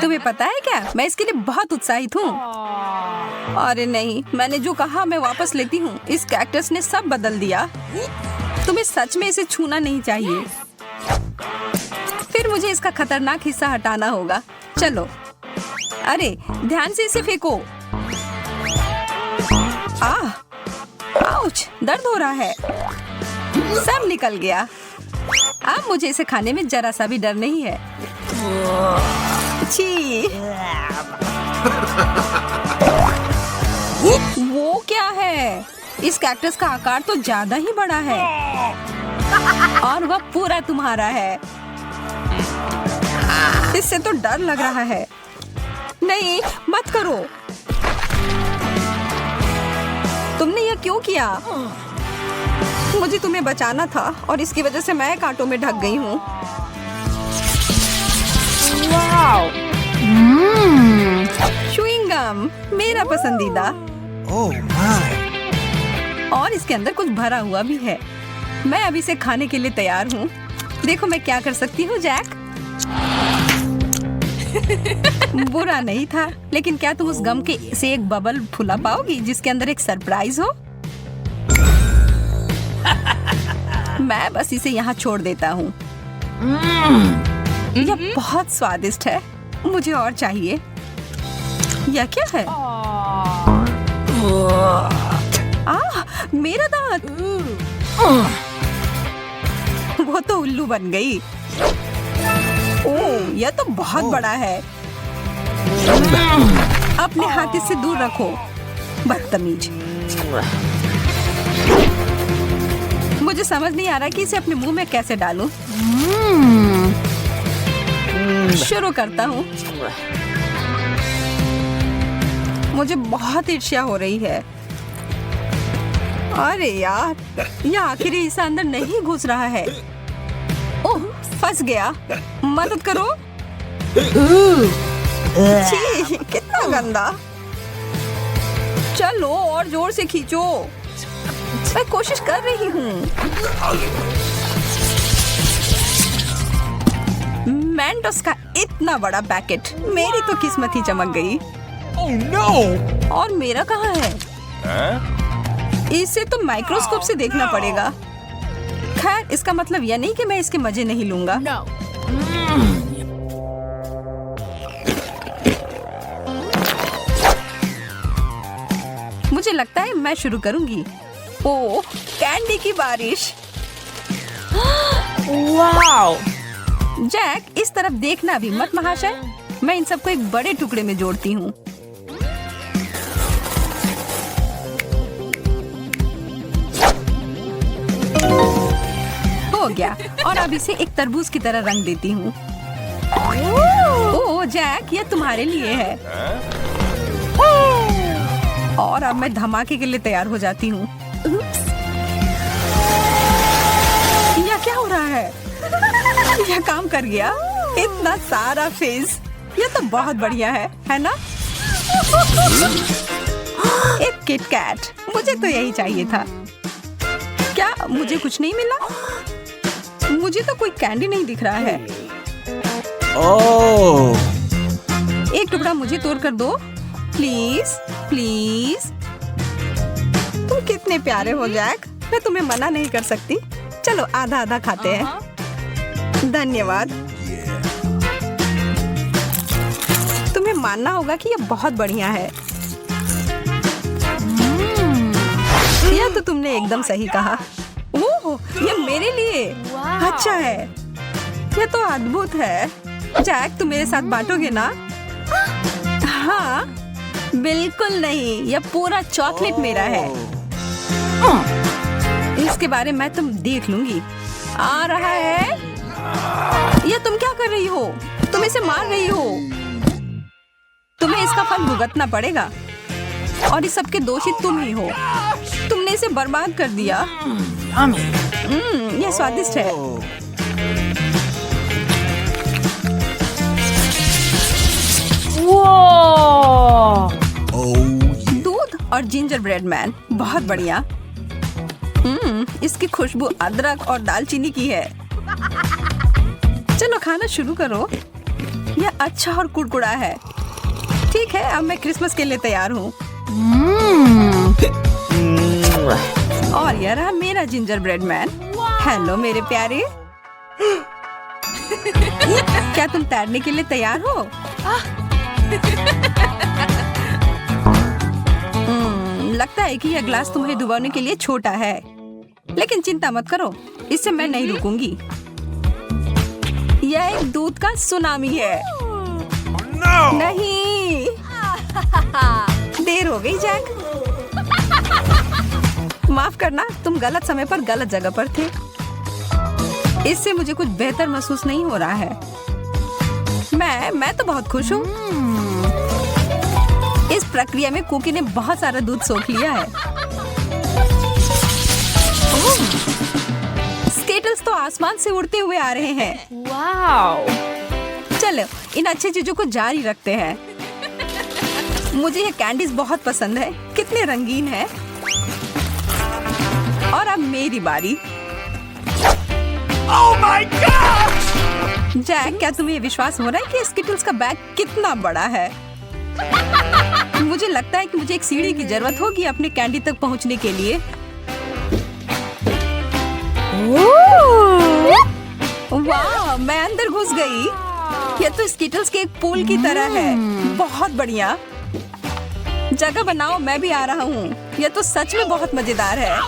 तुम्हें पता है क्या, मैं इसके लिए बहुत उत्साहित हूँ। अरे नहीं, मैंने जो कहा मैं वापस लेती हूँ। इस कैक्टस ने सब बदल दिया। तुम्हें सच में इसे छूना नहीं चाहिए। फिर मुझे इसका खतरनाक हिस्सा हटाना होगा। चलो, अरे ध्यान से इसे फेंको। आउच, दर्द हो रहा है। सब निकल गया। अब मुझे इसे खाने में जरा सा भी डर नहीं है। छी। वो क्या है? इस कैक्टस का आकार तो ज्यादा ही बड़ा है और वह पूरा तुम्हारा है। इससे तो डर लग रहा है। नहीं, मत करो। तुमने यह क्यों किया? मुझे तुम्हें बचाना था और इसकी वजह से मैं कांटों में ढक गई हूँ। च्युइंग गम, मेरा पसंदीदा। और इसके अंदर कुछ भरा हुआ भी है। मैं अभी इसे खाने के लिए तैयार हूँ। देखो मैं क्या कर सकती हूँ, जैक। बुरा नहीं था, लेकिन क्या तुम उस गम के से एक बबल फुला पाओगी जिसके अंदर एक सरप्राइज हो? मैं बस इसे यहाँ छोड़ देता हूँ। यह बहुत स्वादिष्ट है। मुझे और चाहिए। यह क्या है? मेरा दांत। वो तो उल्लू बन गई। ओह, यह तो बहुत बड़ा है। अपने हाथ इससे दूर रखो, बदतमीज। मुझे समझ नहीं आ रहा कि इसे अपने मुंह में कैसे डालूं। शुरू करता हूँ। मुझे बहुत ईर्ष्या हो रही है। अरे यार, यह आखिरी हिस्सा अंदर नहीं घुस रहा है। ओह, फंस गया। मदद करो। छी, कितना गंदा। चलो और जोर से खींचो। मैं कोशिश कर रही हूँ। मेंटोस का इतना बड़ा पैकेट। मेरी तो किस्मत ही चमक गई। Oh no! और मेरा कहाँ है? इसे तो माइक्रोस्कोप से देखना पड़ेगा। खैर, इसका मतलब यह नहीं कि मैं इसके मजे नहीं लूंगा। मुझे लगता है मैं शुरू करूंगी। ओह, कैंडी की बारिश। वाओ! जैक, इस तरफ देखना भी मत महाशय। मैं इन सबको एक बड़े टुकड़े में जोड़ती हूँ। हो गया। और अब इसे एक तरबूज की तरह रंग देती हूँ। ओह जैक, यह तुम्हारे लिए है। और अब मैं धमाके के लिए तैयार हो जाती हूँ। यह क्या हो रहा है? यह काम कर गया। इतना सारा फेस। यह तो बहुत बढ़िया है ना? एक किट कैट। मुझे तो यही चाहिए था। क्या मुझे कुछ नहीं मिला? मुझे तो कोई कैंडी नहीं दिख रहा है। Oh! एक टुकड़ा मुझे तोड़ कर दो, प्लीज प्लीज। तुम कितने प्यारे हो जैक। मैं तुम्हें मना नहीं कर सकती। चलो आधा आधा खाते हैं। धन्यवाद। तुम्हें मानना होगा कि यह बहुत बढ़िया है। यह तो तुमने एकदम सही कहा। ओह, यह मेरे लिए अच्छा है। यह तो अद्भुत है। जैक, तुम मेरे साथ बांटोगे ना? हाँ, बिल्कुल नहीं। यह पूरा चॉकलेट मेरा है। इसके बारे में तुम देख लूंगी। आ रहा है। यह तुम क्या कर रही हो? तुम इसे मार रही हो। तुम्हें इसका फल भुगतना पड़ेगा। और इस सब के दोषी तुम ही हो। तुमने इसे बर्बाद कर दिया। यह स्वादिष्ट है। दूध और जिंजर ब्रेड मैन, बहुत बढ़िया। इसकी खुशबू अदरक और दालचीनी की है। चलो खाना शुरू करो। यह अच्छा और कुड़कुड़ा है। ठीक है, अब मैं क्रिसमस के लिए तैयार हूँ। और यह रहा मेरा जिंजर ब्रेड मैन। हेलो मेरे प्यारे। क्या तुम तैरने के लिए तैयार हो? लगता है कि यह ग्लास तुम्हें डुबाने के लिए छोटा है, लेकिन चिंता मत करो, इससे मैं नहीं रुकूंगी। यह एक दूध का सुनामी है। No! नहीं। देर हो गई जैक। माफ करना, तुम गलत समय पर गलत जगह पर थे। इससे मुझे कुछ बेहतर महसूस नहीं हो रहा है। मैं तो बहुत खुश हूँ। इस प्रक्रिया में कुकी ने बहुत सारा दूध सोख लिया है। स्केटल्स तो आसमान से उड़ते हुए आ रहे हैं। वाओ! चलो इन अच्छी चीजों को जारी रखते हैं। मुझे ये कैंडीज बहुत पसंद है, कितने रंगीन है। और अब मेरी बारी। Oh my gosh! जैक, क्या तुम्हें विश्वास हो रहा है कि स्किटल्स का बैग कितना बड़ा है? मुझे लगता है कि मुझे एक सीढ़ी की जरूरत होगी अपने कैंडी तक पहुंचने के लिए। वाह, मैं अंदर घुस गई। यह तो स्किटल्स के एक पूल की तरह है। बहुत बढ़िया। जगह बनाओ, मैं भी आ रहा हूँ। यह तो सच में बहुत मजेदार है।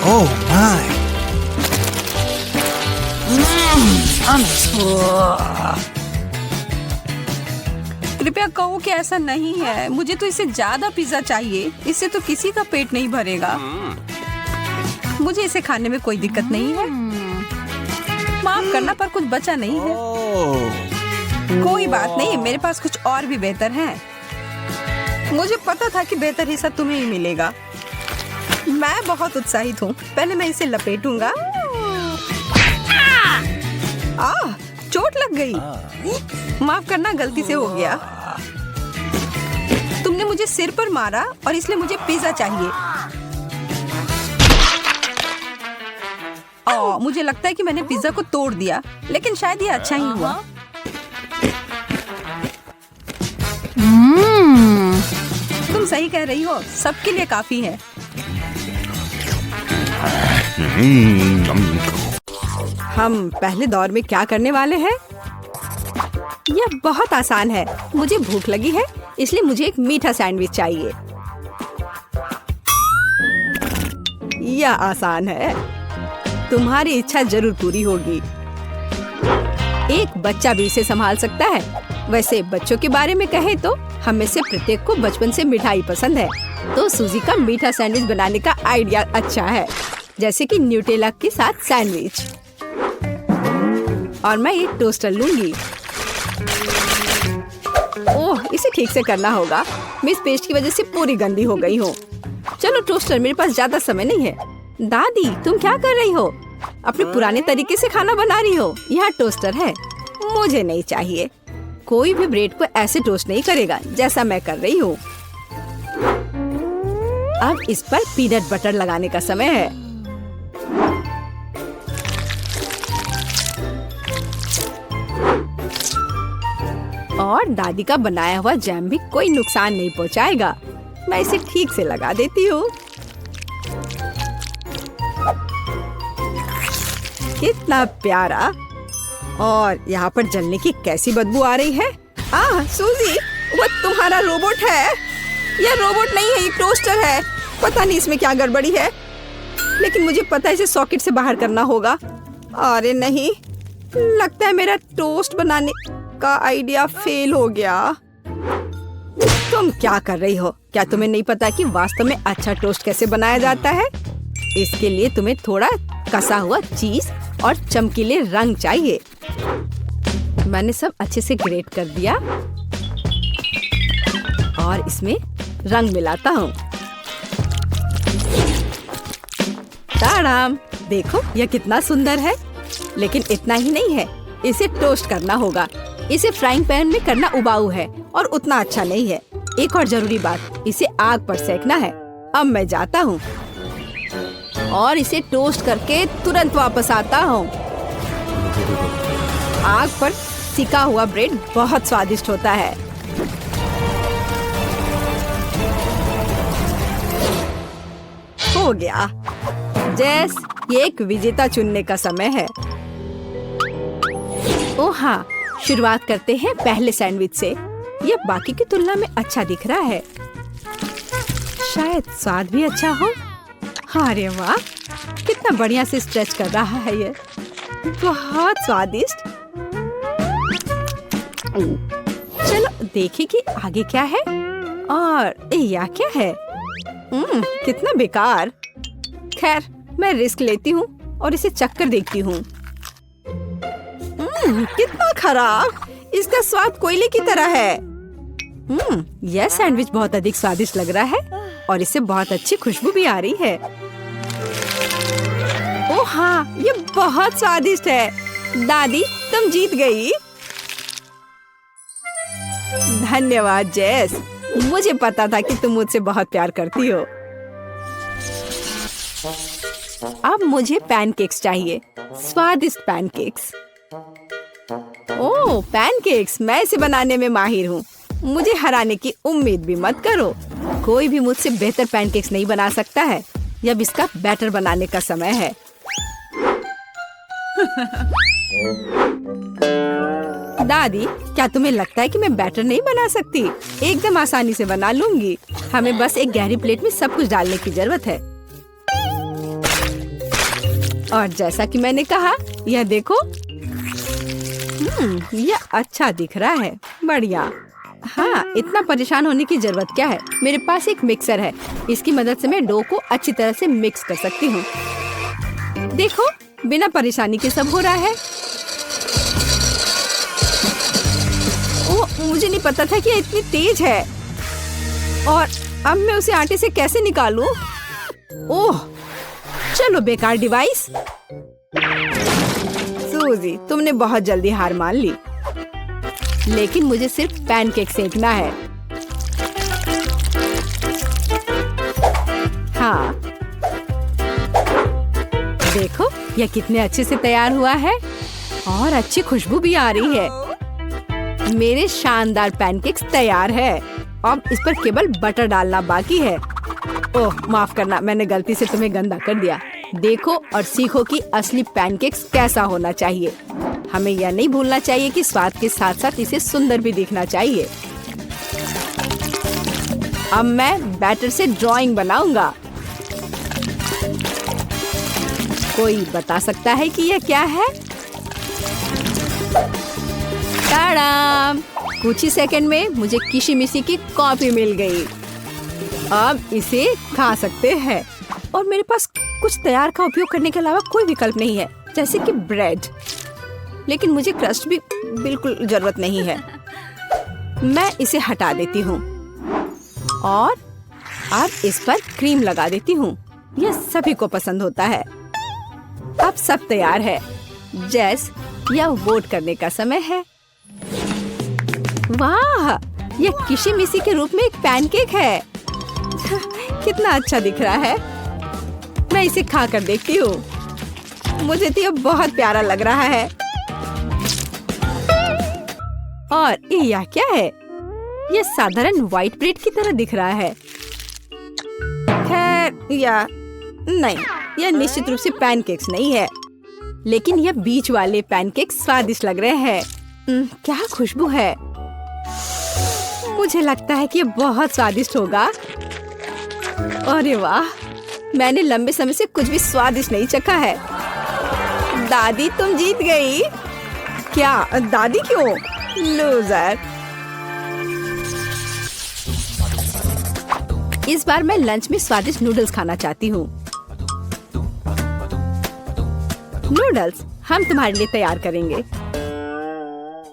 Oh my! कृपया कहो कि ऐसा नहीं है। मुझे तो इससे ज्यादा पिज्जा चाहिए। इससे तो किसी का पेट नहीं भरेगा। मुझे इसे खाने में कोई दिक्कत नहीं है। माफ करना, पर कुछ बचा नहीं है। Oh! कोई बात नहीं, मेरे पास कुछ और भी बेहतर है। मुझे पता था कि बेहतर हिस्सा तुम्हें ही मिलेगा। मैं बहुत उत्साहित हूँ। पहले मैं इसे लपेटूंगा। चोट लग गई। माफ करना, गलती से हो गया। तुमने मुझे सिर पर मारा और इसलिए मुझे पिज्जा चाहिए। मुझे लगता है कि मैंने पिज्जा को तोड़ दिया, लेकिन शायद ये अच्छा ही हुआ। तुम सही कह रही हो, सबके लिए काफी है। हम पहले दौर में क्या करने वाले हैं? यह बहुत आसान है। मुझे भूख लगी है, इसलिए मुझे एक मीठा सैंडविच चाहिए। यह आसान है। तुम्हारी इच्छा जरूर पूरी होगी। एक बच्चा भी इसे संभाल सकता है। वैसे बच्चों के बारे में कहें तो हम में से प्रत्येक को बचपन से मिठाई पसंद है, तो सूजी का मीठा सैंडविच बनाने का आइडिया अच्छा है, जैसे कि न्यूटेला के साथ सैंडविच। और मैं एक टोस्टर लूंगी। ओह, इसे ठीक से करना होगा। मैं इस पेस्ट की वजह से पूरी गंदी हो गई हूँ। चलो टोस्टर, मेरे पास ज्यादा समय नहीं है। दादी, तुम क्या कर रही हो? अपने पुराने तरीके से खाना बना रही हो। यहाँ टोस्टर है। मुझे नहीं चाहिए। कोई भी ब्रेड को ऐसे टोस्ट नहीं करेगा जैसा मैं कर रही हूँ। अब इस पर पीनट बटर लगाने का समय है। और दादी का बनाया हुआ जैम भी कोई नुकसान नहीं पहुँचाएगा। मैं इसे ठीक से लगा देती हूँ। कितना प्यारा। और यहाँ पर जलने की कैसी बदबू आ रही है। सूजी, वो तुम्हारा रोबोट है। यह रोबोट नहीं है, ये टोस्टर है। पता नहीं इसमें क्या गड़बड़ी है, लेकिन मुझे पता है इसे सॉकेट से बाहर करना होगा। अरे नहीं, लगता है मेरा टोस्ट बनाने का आइडिया फेल हो गया। तुम क्या कर रही हो? क्या तुम्हें नहीं पता कि वास्तव में अच्छा टोस्ट कैसे बनाया जाता है? इसके लिए तुम्हें थोड़ा कसा हुआ चीज और चमकीले रंग चाहिए। मैंने सब अच्छे से ग्रेट कर दिया और इसमें रंग मिलाता हूँ। ताड़ाम, देखो यह कितना सुंदर है। लेकिन इतना ही नहीं है, इसे टोस्ट करना होगा। इसे फ्राइंग पैन में करना उबाऊ है और उतना अच्छा नहीं है। एक और जरूरी बात, इसे आग पर सेकना है। अब मैं जाता हूँ और इसे टोस्ट करके तुरंत वापस आता हूँ। आग पर सिका हुआ ब्रेड बहुत स्वादिष्ट होता है। हो गया। जेस, ये एक विजेता चुनने का समय है। ओह हाँ, शुरुआत करते हैं पहले सैंडविच से। यह बाकी की तुलना में अच्छा दिख रहा है। शायद स्वाद भी अच्छा हो। अरे वाह, कितना बढ़िया से स्ट्रेच कर रहा है ये। बहुत स्वादिष्ट। चलो देखें कि आगे क्या है। और यह क्या है? कितना बेकार। खैर, मैं रिस्क लेती हूँ और इसे चखकर देखती हूँ। कितना खराब। इसका स्वाद कोयले की तरह है। यह सैंडविच बहुत अधिक स्वादिष्ट लग रहा है और इससे बहुत अच्छी खुशबू भी आ रही है। ओह हाँ, ये बहुत स्वादिष्ट है। दादी, तुम जीत गई। धन्यवाद जेस। मुझे पता था कि तुम मुझसे बहुत प्यार करती हो। अब मुझे पैनकेक्स चाहिए। स्वादिष्ट पैनकेक्स। ओह, पैनकेक्स। मैं इसे बनाने में माहिर हूँ। मुझे हराने की उम्मीद भी मत करो। कोई भी मुझसे बेहतर पैनकेक्स नहीं बना सकता है। अब इसका बैटर बनाने का समय है। दादी, क्या तुम्हें लगता है कि मैं बैटर नहीं बना सकती? एकदम आसानी से बना लूंगी। हमें बस एक गहरी प्लेट में सब कुछ डालने की जरूरत है। और जैसा कि मैंने कहा, यह देखो। यह अच्छा दिख रहा है। बढ़िया। हाँ, इतना परेशान होने की जरूरत क्या है? मेरे पास एक मिक्सर है। इसकी मदद से मैं डो को अच्छी तरह से मिक्स कर सकती हूँ। देखो, बिना परेशानी के सब हो रहा है। ओह, मुझे नहीं पता था कि ये इतनी तेज है। और अब मैं उसे आटे से कैसे निकालूं? ओह, चलो बेकार डिवाइस। सूजी, तुमने बहुत जल्दी हार मान ली। लेकिन मुझे सिर्फ पैनकेक सेकना है। हाँ, देखो, यह कितने अच्छे से तैयार हुआ है और अच्छी खुशबू भी आ रही है। मेरे शानदार पैनकेक्स तैयार है। अब इस पर केवल बटर डालना बाकी है। ओह, माफ करना, मैंने गलती से तुम्हें गंदा कर दिया। देखो और सीखो कि असली पैनकेक्स कैसा होना चाहिए। हमें यह नहीं भूलना चाहिए कि स्वाद के साथ साथ इसे सुंदर भी दिखना चाहिए। अब मैं बैटर से ड्राइंग बनाऊंगा। कोई बता सकता है कि यह क्या है? टाडाम! कुछ ही सेकंड में मुझे किशिमिशी की कॉफी मिल गई। अब इसे खा सकते हैं। और मेरे पास कुछ तैयार का उपयोग करने के अलावा कोई विकल्प नहीं है, जैसे कि ब्रेड। लेकिन मुझे क्रस्ट भी बिल्कुल जरूरत नहीं है। मैं इसे हटा देती हूँ और अब इस पर क्रीम लगा देती हूँ। यह सभी को पसंद होता है। अब सब तैयार है। जेस, यह वोट करने का समय है। वाह, यह किशिमिशी के रूप में एक पैनकेक है। कितना अच्छा दिख रहा है। मैं इसे खा कर देखती हूँ। मुझे तो यह बहुत प्यारा लग रहा है। और यह क्या है? यह साधारण व्हाइट ब्रेड की तरह दिख रहा है। खैर, या नहीं, यह निश्चित रूप से पैनकेक्स नहीं है। लेकिन यह बीच वाले पैनकेक्स स्वादिष्ट लग रहे हैं। क्या खुशबू है। मुझे लगता है कि यह बहुत स्वादिष्ट होगा। अरे वाह, मैंने लंबे समय से कुछ भी स्वादिष्ट नहीं चखा है। दादी, तुम जीत गई। क्या? दादी क्यों? लूजर। इस बार मैं लंच में स्वादिष्ट नूडल्स खाना चाहती हूँ। नूडल्स हम तुम्हारे लिए तैयार करेंगे।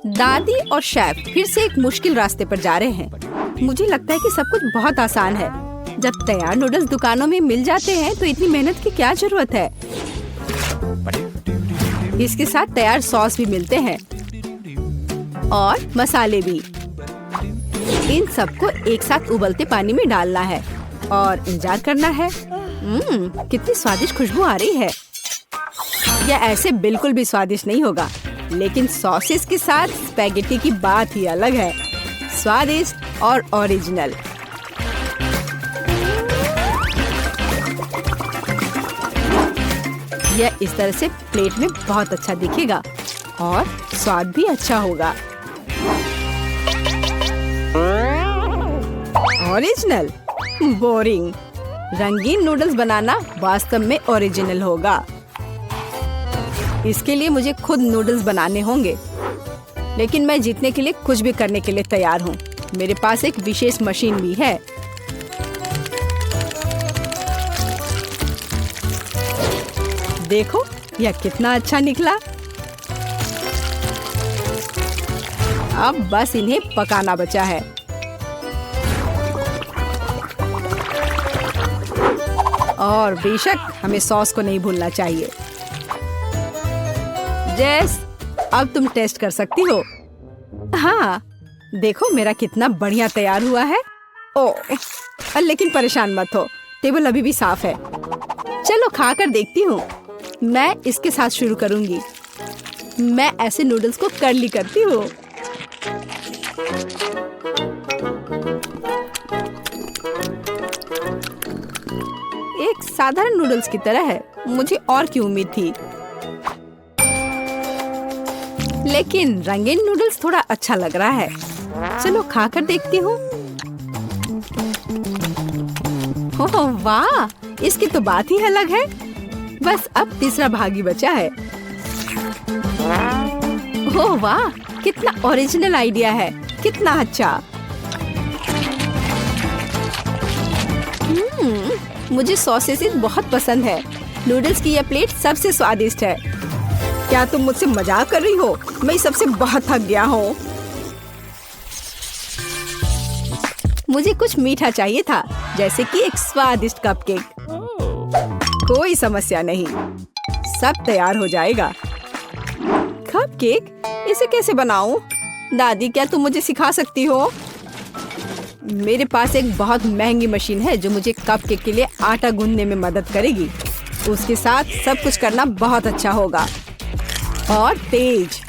दादी और शेफ फिर से एक मुश्किल रास्ते पर जा रहे हैं। मुझे लगता है कि सब कुछ बहुत आसान है। जब तैयार नूडल्स दुकानों में मिल जाते हैं तो इतनी मेहनत की क्या जरूरत है। इसके साथ तैयार सॉस भी मिलते हैं और मसाले भी। इन सबको एक साथ उबलते पानी में डालना है और इंतजार करना है। कितनी स्वादिष्ट खुशबू आ रही है। यह ऐसे बिल्कुल भी स्वादिष्ट नहीं होगा। लेकिन सॉसेस के साथ स्पैगेटी की बात ही अलग है, स्वादिष्ट और ओरिजिनल। यह इस तरह से प्लेट में बहुत अच्छा दिखेगा और स्वाद भी अच्छा होगा। ओरिजिनल? बोरिंग। रंगीन नूडल्स बनाना वास्तव में ओरिजिनल होगा। इसके लिए मुझे खुद नूडल्स बनाने होंगे, लेकिन मैं जीतने के लिए कुछ भी करने के लिए तैयार हूँ। मेरे पास एक विशेष मशीन भी है। देखो यह कितना अच्छा निकला। अब बस इन्हें पकाना बचा है। और बेशक हमें सॉस को नहीं भूलना चाहिए। जेस, अब तुम टेस्ट कर सकती हो। हाँ, देखो मेरा कितना बढ़िया तैयार हुआ है। ओह, लेकिन परेशान मत हो, टेबल अभी भी साफ है। चलो खाकर देखती हूँ। मैं इसके साथ शुरू करूंगी। मैं ऐसे नूडल्स को कर्ली करती हूँ। एक साधारण नूडल्स की तरह है। मुझे और की उम्मीद थी, लेकिन रंगीन नूडल्स थोड़ा अच्छा लग रहा है। चलो खाकर देखती हूँ। ओह वाह, इसकी तो बात ही अलग है। बस अब तीसरा भाग ही बचा है। ओह वाह, कितना ओरिजिनल आइडिया है, कितना अच्छा। मुझे सॉसेस बहुत पसंद है। नूडल्स की यह प्लेट सबसे स्वादिष्ट है। क्या तुम मुझसे मजाक कर रही हो? मैं सबसे बहुत थक गया हूँ। मुझे कुछ मीठा चाहिए था, जैसे कि एक स्वादिष्ट कपकेक। कोई समस्या नहीं, सब तैयार हो जाएगा। कपकेक? इसे कैसे बनाऊं? दादी, क्या तुम मुझे सिखा सकती हो? मेरे पास एक बहुत महंगी मशीन है जो मुझे कपकेक के लिए आटा गूंदने में मदद करेगी। उसके साथ सब कुछ करना बहुत अच्छा होगा और तेज।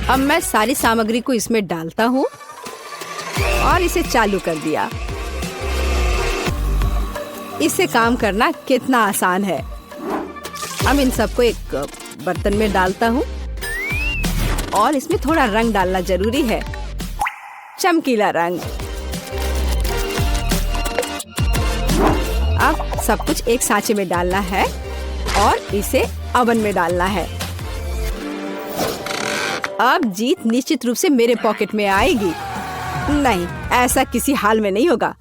अब मैं सारी सामग्री को इसमें डालता हूँ और इसे चालू कर दिया। इससे काम करना कितना आसान है। अब इन सबको एक बर्तन में डालता हूँ और इसमें थोड़ा रंग डालना जरूरी है, चमकीला रंग। अब सब कुछ एक सांचे में डालना है और इसे ओवन में डालना है। अब जीत निश्चित रूप से मेरे पॉकेट में आएगी। नहीं, ऐसा किसी हाल में नहीं होगा।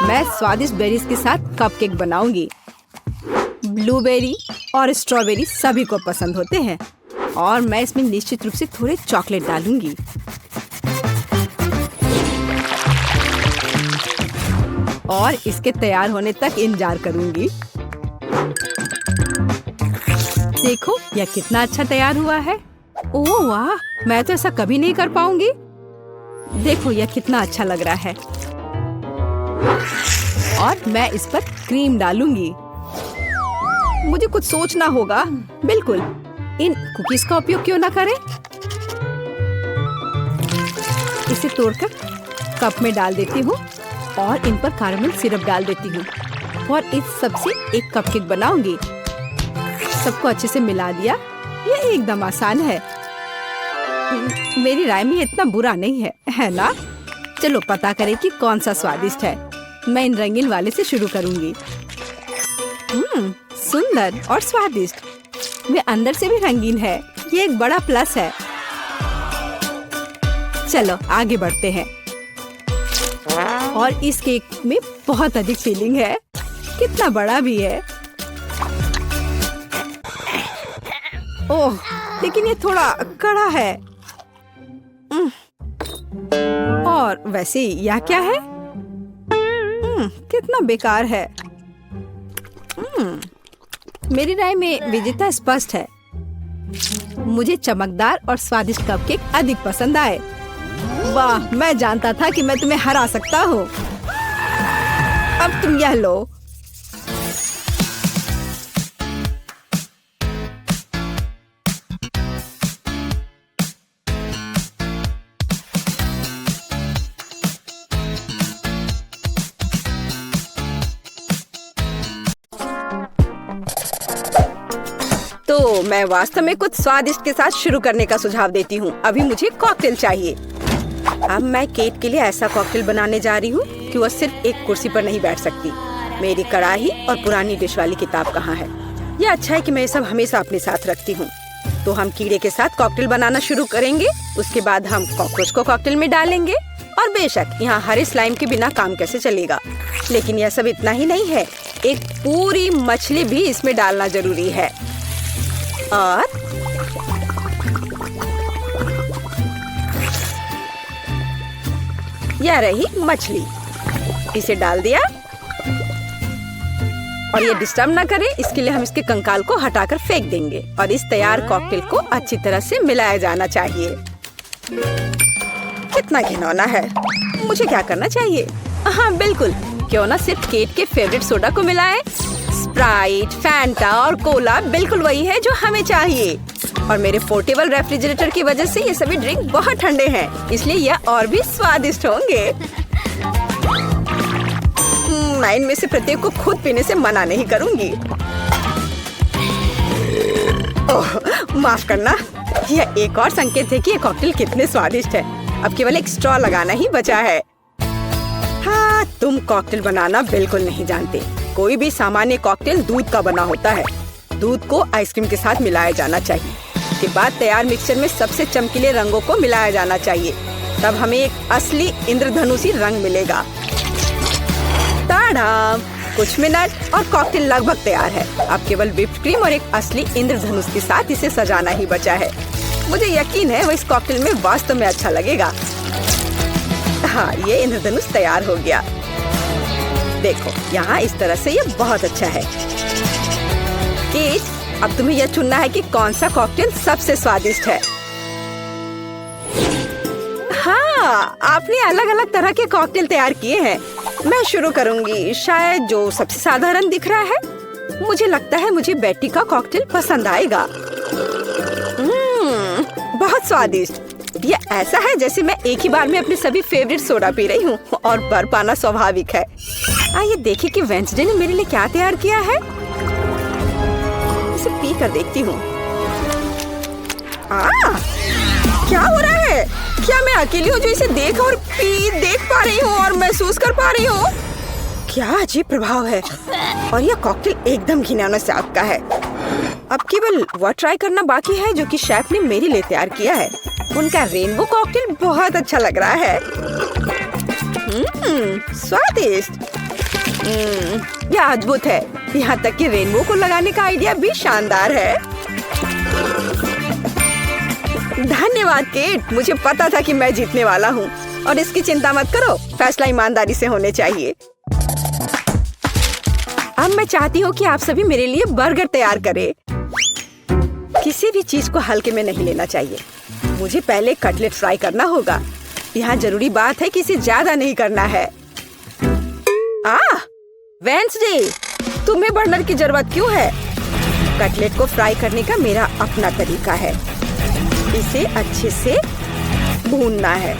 मैं स्वादिष्ट बेरीज के साथ कपकेक बनाऊंगी। ब्लूबेरी और स्ट्रॉबेरी सभी को पसंद होते हैं और मैं इसमें निश्चित रूप से थोड़े चॉकलेट डालूंगी। और इसके तैयार होने तक इंतजार करूंगी। देखो यह कितना अच्छा तैयार हुआ है। ओह वाह, मैं तो ऐसा कभी नहीं कर पाऊंगी। देखो यह कितना अच्छा लग रहा है। और मैं इस पर क्रीम डालूंगी। मुझे कुछ सोचना होगा। बिल्कुल, इन कुकीज का उपयोग क्यों ना करें। इसे तोड़कर कप में डाल देती हूँ और इन पर कैरेमल सिरप डाल देती हूँ और इस सब से एक कपकेक बनाऊंगी। सबको अच्छे से मिला दिया। ये एकदम आसान है। मेरी राय में इतना बुरा नहीं है ना? चलो पता करें कि कौन सा स्वादिष्ट है। मैं इन रंगीन वाले से शुरू करूंगी। सुंदर और स्वादिष्ट। वे अंदर से भी रंगीन है। ये एक बड़ा प्लस है। चलो आगे बढ़ते हैं। और इस केक में बहुत अधिक फिलिंग है। कितना बड़ा भी है। ओह, लेकिन ये थोड़ा कड़ा है। और वैसे यह क्या है? कितना बेकार है। मेरी राय में विजेता स्पष्ट है। मुझे चमकदार और स्वादिष्ट कपकेक अधिक पसंद आए। वाह, मैं जानता था कि मैं तुम्हें हरा सकता हूँ। अब तुम यह लो। तो मैं वास्तव में कुछ स्वादिष्ट के साथ शुरू करने का सुझाव देती हूँ। अभी मुझे कॉकटेल चाहिए। अब मैं केट के लिए ऐसा कॉकटेल बनाने जा रही हूँ कि वह सिर्फ एक कुर्सी पर नहीं बैठ सकती। मेरी कढ़ाई और पुरानी डिश वाली किताब कहाँ है? यह अच्छा है कि मैं ये सब हमेशा अपने साथ रखती हूँ। तो हम कीड़े के साथ कॉकटेल बनाना शुरू करेंगे। उसके बाद हम कॉकरोच को कॉकटेल में डालेंगे। और बेशक यहाँ हरे स्लाइम के बिना काम कैसे चलेगा। लेकिन यह सब इतना ही नहीं है, एक पूरी मछली भी इसमें डालना जरूरी है। और यह रही मछली, इसे डाल दिया। और ये डिस्टर्ब ना करे, इसके लिए हम इसके कंकाल को हटाकर फेंक देंगे। और इस तैयार कॉकटेल को अच्छी तरह से मिलाया जाना चाहिए। कितना घिनौना है। मुझे क्या करना चाहिए? हाँ बिल्कुल, क्यों ना सिर्फ केट के फेवरेट सोडा को मिलाएं। स्प्राइट, फैंटा और कोला बिल्कुल वही है जो हमें चाहिए। और मेरे पोर्टेबल रेफ्रिजरेटर की वजह से ये सभी ड्रिंक बहुत ठंडे हैं, इसलिए यह और भी स्वादिष्ट होंगे। मैं इनमें से प्रत्येक को खुद पीने से मना नहीं करूंगी। ओह, माफ करना। यह एक और संकेत है कि ये कॉकटेल कितने स्वादिष्ट है। अब केवल एक स्ट्रॉ लगाना ही बचा है। हाँ, तुम कॉकटेल बनाना बिल्कुल नहीं जानते। कोई भी सामान्य कॉकटेल दूध का बना होता है। दूध को आइसक्रीम के साथ मिलाया जाना चाहिए। के बाद तैयार मिक्सचर में सबसे चमकीले रंगों को मिलाया जाना चाहिए। तब हमें एक असली इंद्रधनुषी रंग मिलेगा। ताड़ाम! कुछ मिनट और कॉकटेल लगभग तैयार है। अब केवल व्हिप्ड क्रीम और एक असली इंद्रधनुष के साथ इसे सजाना ही बचा है। मुझे यकीन है वो इस कॉकटेल में वास्तव में अच्छा लगेगा। हाँ, ये इंद्रधनुष तैयार हो गया। देखो, यहाँ इस तरह से ये बहुत अच्छा है। केट, अब तुम्हें यह चुनना है कि कौन सा कॉकटेल सबसे स्वादिष्ट है। हाँ, आपने अलग अलग तरह के कॉकटेल तैयार किए हैं। मैं शुरू करूंगी, शायद जो सबसे साधारण दिख रहा है। मुझे लगता है मुझे बेटी का कॉकटेल पसंद आएगा। बहुत स्वादिष्ट। यह ऐसा है जैसे मैं एक ही बार में अपने सभी फेवरेट सोडा पी रही हूँ। और भर पाना स्वाभाविक है। आइए देखें कि वेंसडे ने मेरे लिए क्या तैयार किया है। इसे पी कर देखती हूँ। क्या हो रहा है? क्या मैं अकेली हूँ जो इसे देख पा रही हूँ और महसूस कर पा रही हूँ? क्या अजीब प्रभाव है। और यह कॉकटेल एकदम घिनौना स्वाद का है। अब केवल वह ट्राई करना बाकी है जो कि शेफ ने मेरे लिए तैयार किया है। उनका रेनबो कॉकटेल बहुत अच्छा लग रहा है। स्वादिष्ट। यह अद्भुत है। यहाँ तक कि रेनबो को लगाने का आइडिया भी शानदार है। धन्यवाद केट, मुझे पता था कि मैं जीतने वाला हूँ। और इसकी चिंता मत करो, फैसला ईमानदारी से होने चाहिए। अब मैं चाहती हूँ कि आप सभी मेरे लिए बर्गर तैयार करें। किसी भी चीज को हल्के में नहीं लेना चाहिए। मुझे पहले कटलेट फ्राई करना होगा। यहाँ जरूरी बात है कि इसे ज्यादा नहीं करना है। वेंसडे, तुम्हें बर्नर की जरूरत क्यों है? कटलेट को फ्राई करने का मेरा अपना तरीका है। इसे अच्छे से भूनना है।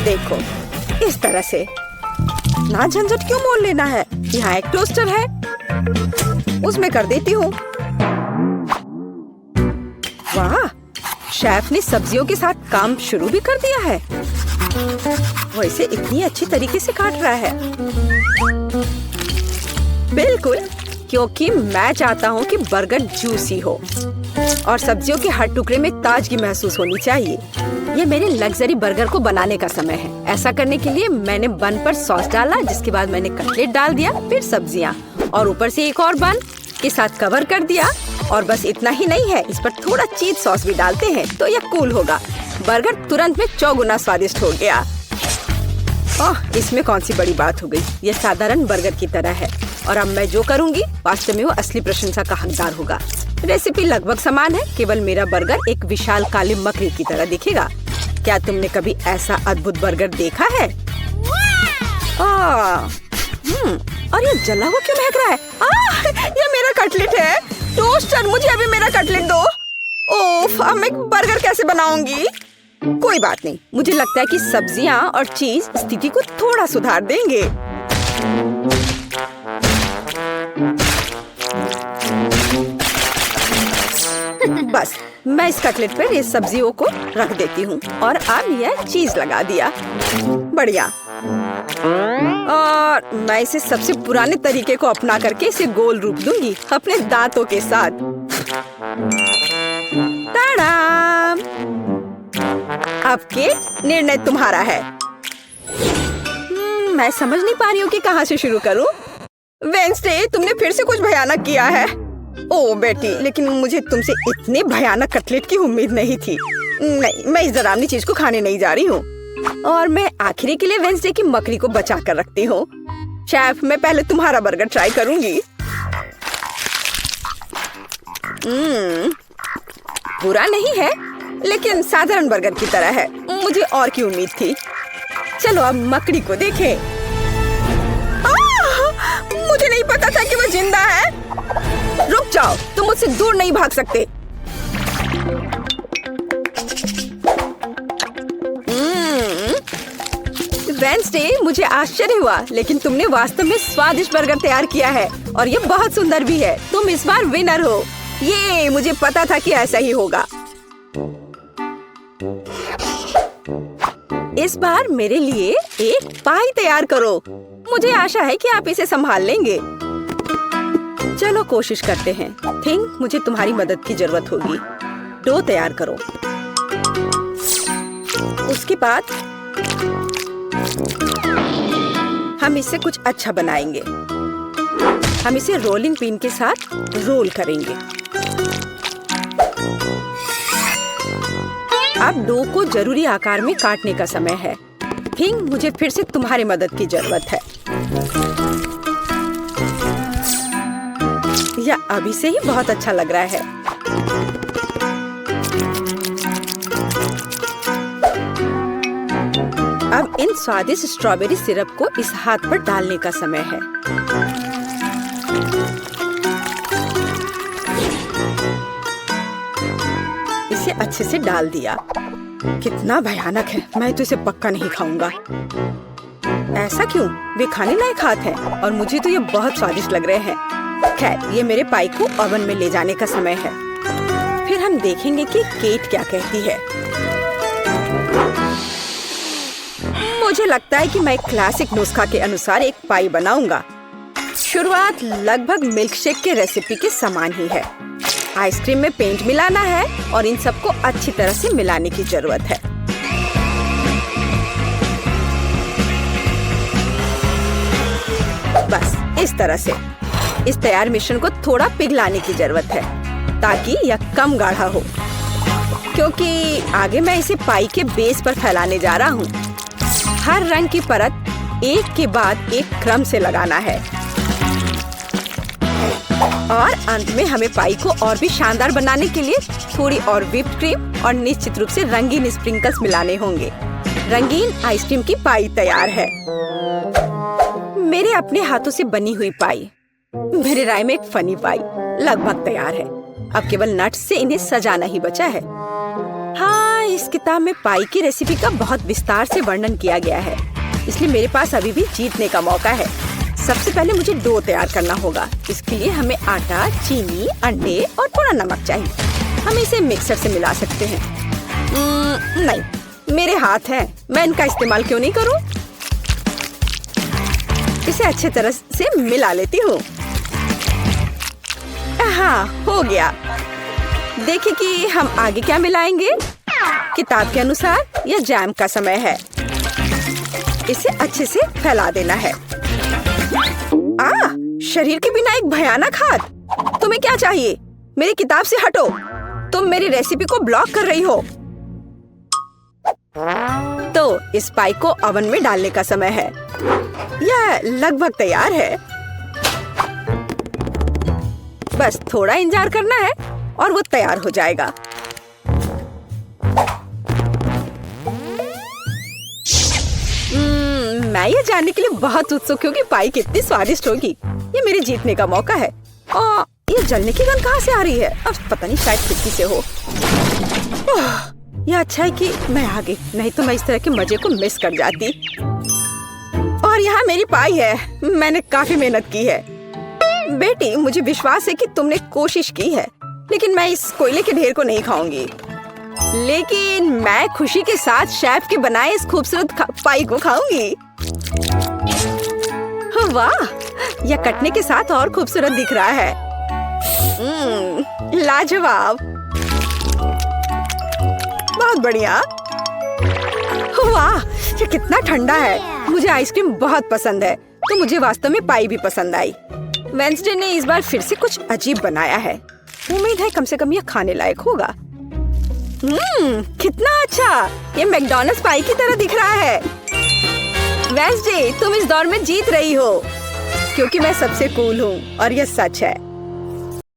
देखो, इस तरह से। ना झंझट क्यों मोल लेना है? यहाँ एक टोस्टर है, उसमें कर देती हूँ। वाह, शेफ ने सब्जियों के साथ काम शुरू भी कर दिया है। वो इसे इतनी अच्छी तरीके से काट रहा है। बिल्कुल, क्योंकि मैं चाहता हूँ कि बर्गर जूसी हो और सब्जियों के हर टुकड़े में ताजगी महसूस होनी चाहिए। ये मेरे लग्जरी बर्गर को बनाने का समय है। ऐसा करने के लिए मैंने बन पर सॉस डाला, जिसके बाद मैंने कटलेट डाल दिया, फिर सब्जियाँ और ऊपर से एक और बन के साथ कवर कर दिया। और बस इतना ही नहीं है, इस पर थोड़ा चीज सॉस भी डालते हैं तो यह कूल होगा। बर्गर तुरंत में 4 गुना स्वादिष्ट हो गया। इसमें कौन सी बड़ी बात हो गई। यह साधारण बर्गर की तरह है और अब मैं जो करूँगी वास्तव में वो असली प्रशंसा का हकदार होगा। रेसिपी लगभग समान है, केवल मेरा बर्गर एक विशाल काली मकड़ी की तरह दिखेगा। क्या तुमने कभी ऐसा अद्भुत बर्गर देखा है? और ये जला हुआ क्यों महक रहा है? ये मेरा कटलेट है। टोस्टर, मुझे अभी मेरा कटलेट दो। ओफ, अब मैं बर्गर कैसे बनाऊंगी? कोई बात नहीं, मुझे लगता है कि सब्जियां और चीज स्थिति को थोड़ा सुधार देंगे। बस मैं इस कटलेट पर इस सब्जियों को रख देती हूँ और अब यह चीज लगा दिया। बढ़िया। और मैं इसे सबसे पुराने तरीके को अपना करके इसे गोल रूप दूंगी अपने दांतों के साथ। ताड़ाम! अब केट, निर्णय तुम्हारा है। मैं समझ नहीं पा रही हूँ कि कहाँ से शुरू करूँ। वेंसडे, तुमने फिर से कुछ भयानक किया है। ओह बेटी, लेकिन मुझे तुमसे इतने भयानक कटलेट की उम्मीद नहीं थी। नहीं, मैं इस डरावनी चीज को खाने नहीं जा रही हूँ। और मैं आखिरी के लिए वेंसडे की मकड़ी को बचा कर रखती हूँ। शेफ, मैं पहले तुम्हारा बर्गर ट्राई करूंगी। बुरा नहीं है, लेकिन साधारण बर्गर की तरह है। मुझे और की उम्मीद थी। चलो अब मकड़ी को देखें। मुझे नहीं पता था कि वो जिंदा है। रुक जाओ, तुम मुझसे दूर नहीं भाग सकते। वेंसडे, मुझे आश्चर्य हुआ, लेकिन तुमने वास्तव में स्वादिष्ट बर्गर तैयार किया है और ये बहुत सुंदर भी है। तुम इस बार विनर हो। ये मुझे पता था कि ऐसा ही होगा। इस बार मेरे लिए एक पाई तैयार करो। मुझे आशा है कि आप इसे संभाल लेंगे। चलो कोशिश करते हैं। थिंक मुझे तुम्हारी मदद की जरूरत होगी। डो तैयार करो। उसके बाद हम इससे कुछ अच्छा बनाएंगे। हम इसे रोलिंग पिन के साथ रोल करेंगे। अब डो को जरूरी आकार में काटने का समय है। थिंक मुझे फिर से तुम्हारी मदद की जरूरत है। यह अभी से ही बहुत अच्छा लग रहा है। अब इन स्वादिष्ट स्ट्रॉबेरी सिरप को इस हाथ पर डालने का समय है। इसे अच्छे से डाल दिया। कितना भयानक है। मैं तो इसे पक्का नहीं खाऊंगा। ऐसा क्यों? वे खाने लायक हाथ हैं और मुझे तो ये बहुत स्वादिष्ट लग रहे हैं। खैर, ये मेरे पाई को ओवन में ले जाने का समय है। फिर हम देखेंगे कि केट क्या कहती है। मुझे लगता है कि मैं क्लासिक नुस्खा के अनुसार एक पाई बनाऊंगा। शुरुआत लगभग मिल्कशेक के रेसिपी के समान ही है। आइसक्रीम में पेंट मिलाना है और इन सबको अच्छी तरह से मिलाने की जरूरत है। बस इस तरह से। इस तैयार मिश्रण को थोड़ा पिघलाने की जरूरत है ताकि यह कम गाढ़ा हो, क्योंकि आगे मैं इसे पाई के बेस पर फैलाने जा रहा हूँ। हर रंग की परत एक के बाद एक क्रम से लगाना है और अंत में हमें पाई को और भी शानदार बनाने के लिए थोड़ी और व्हिप्ड क्रीम और निश्चित रूप से रंगीन स्प्रिंकल्स मिलाने होंगे। रंगीन आइसक्रीम की पाई तैयार है। मेरे अपने हाथों से बनी हुई पाई, मेरे राय में एक फनी पाई, लगभग तैयार है। अब केवल नट्स से इन्हें सजाना ही बचा है। हाँ, इस किताब में पाई की रेसिपी का बहुत विस्तार से वर्णन किया गया है, इसलिए मेरे पास अभी भी जीतने का मौका है। सबसे पहले मुझे डो तैयार करना होगा। इसके लिए हमें आटा, चीनी, अंडे और थोड़ा नमक चाहिए। हम इसे मिक्सर से मिला सकते हैं। नहीं, मेरे हाथ हैं, मैं इनका इस्तेमाल क्यों नहीं करूं? इसे अच्छे तरह से मिला लेती हूँ। हाँ, हो गया। देखिए कि हम आगे क्या मिलाएंगे। किताब के अनुसार यह जैम का समय है। इसे अच्छे से फैला देना है। शरीर के बिना एक भयानक हाथ। तुम्हें क्या चाहिए? मेरी किताब से हटो। तुम मेरी रेसिपी को ब्लॉक कर रही हो। तो इस पाई को ओवन में डालने का समय है। यह लगभग तैयार है। बस थोड़ा इंतजार करना है और वो तैयार हो जाएगा। मैं ये जानने के लिए बहुत उत्सुक हूँ कि पाई कितनी स्वादिष्ट होगी। ये मेरे जीतने का मौका है। और ये जलने की गंध कहाँ से आ रही है? अब पता नहीं, शायद खिड़की से हो। यह अच्छा है कि मैं आ गई, नहीं तो मैं इस तरह के मजे को मिस कर जाती। और यहाँ मेरी पाई है। मैंने काफी मेहनत की है। बेटी, मुझे विश्वास है कि तुमने कोशिश की है। लेकिन मैं इस कोयले के ढेर को नहीं खाऊंगी। लेकिन मैं खुशी के साथ शेफ के बनाए इस खूबसूरत पाई को खाऊंगी। वाह, यह कटने के साथ और खूबसूरत दिख रहा है। लाजवाब, बहुत बढ़िया। वाह, ये कितना ठंडा है। मुझे आइसक्रीम बहुत पसंद है, तो मुझे वास्तव में पाई भी पसंद आई। वेंसडे ने इस बार फिर से कुछ अजीब बनाया है। उम्मीद है कम से कम यह खाने लायक होगा। कितना अच्छा, ये मैकडॉनल्ड्स पाई की तरह दिख रहा है। वेंसडे, तुम इस दौर में जीत रही हो, क्योंकि मैं सबसे कूल हूँ और यह सच है।